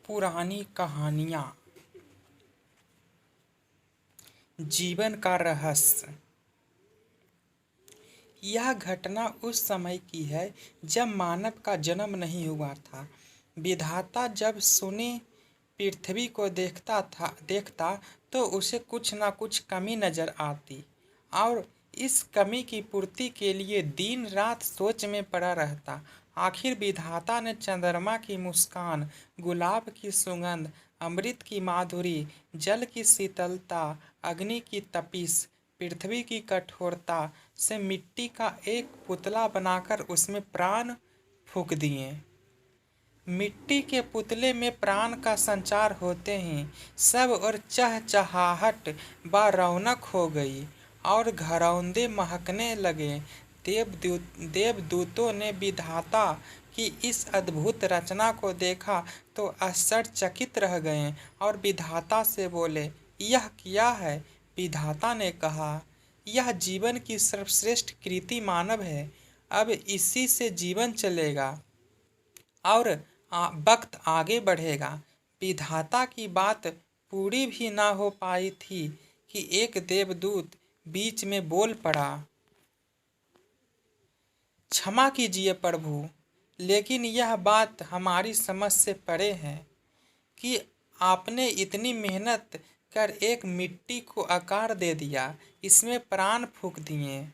पुरानी कहानियाँ। जीवन का रहस्य। यह घटना उस समय की है जब मानव का जन्म नहीं हुआ था। विधाता जब सुनी पृथ्वी को देखता तो उसे कुछ न कुछ कमी नजर आती और इस कमी की पूर्ति के लिए दिन रात सोच में पड़ा रहता। आखिर विधाता ने चंद्रमा की मुस्कान, गुलाब की सुगंध, अमृत की माधुरी, जल की शीतलता, अग्नि की तपिश, पृथ्वी की कठोरता से मिट्टी का एक पुतला बनाकर उसमें प्राण फूंक दिए। मिट्टी के पुतले में प्राण का संचार होते ही सब और चहचहाहट व रौनक हो गई और घरौंदे महकने लगे। देवदूतों ने विधाता की इस अद्भुत रचना को देखा तो आश्चर्यचकित रह गए और विधाता से बोले, यह क्या है? विधाता ने कहा, यह जीवन की सर्वश्रेष्ठ कृति मानव है। अब इसी से जीवन चलेगा और वक्त आगे बढ़ेगा। विधाता की बात पूरी भी ना हो पाई थी कि एक देवदूत बीच में बोल पड़ा, क्षमा कीजिए प्रभु, लेकिन यह बात हमारी समझ से परे है कि आपने इतनी मेहनत कर एक मिट्टी को आकार दे दिया, इसमें प्राण फूंक दिए।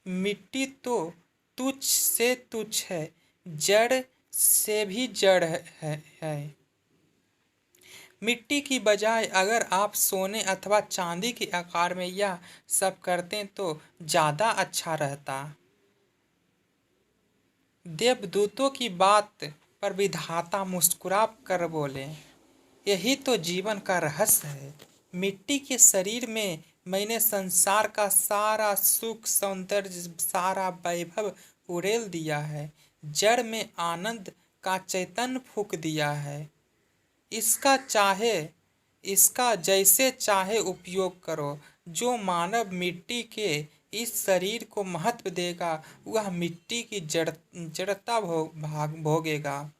मिट्टी तो तुच्छ से तुच्छ है, जड़ से भी जड़ है। मिट्टी की बजाय अगर आप सोने अथवा चांदी के आकार में यह सब करते तो ज़्यादा अच्छा रहता। देवदूतों की बात पर विधाता मुस्कुरा कर बोले, यही तो जीवन का रहस्य है। मिट्टी के शरीर में मैंने संसार का सारा सुख, सौंदर्य, सारा वैभव उड़ेल दिया है। जड़ में आनंद का चैतन्य फूंक दिया है। इसका जैसे चाहे उपयोग करो। जो मानव मिट्टी के इस शरीर को महत्व देगा वह मिट्टी की जड़ता भोगेगा।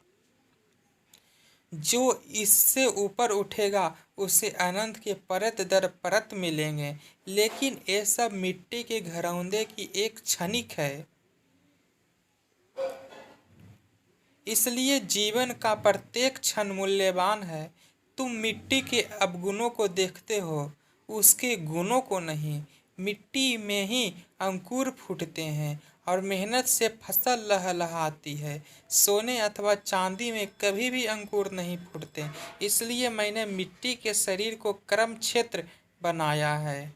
जो इससे ऊपर उठेगा उसे आनंद के परत दर परत मिलेंगे। लेकिन ये सब मिट्टी के घरौंदे की एक क्षणिक है। इसलिए जीवन का प्रत्येक क्षण मूल्यवान है। तुम मिट्टी के अवगुणों को देखते हो, उसके गुणों को नहीं। मिट्टी में ही अंकुर फूटते हैं और मेहनत से फसल लहलहाती है। सोने अथवा चांदी में कभी भी अंकुर नहीं फूटते। इसलिए मैंने मिट्टी के शरीर को कर्म क्षेत्र बनाया है।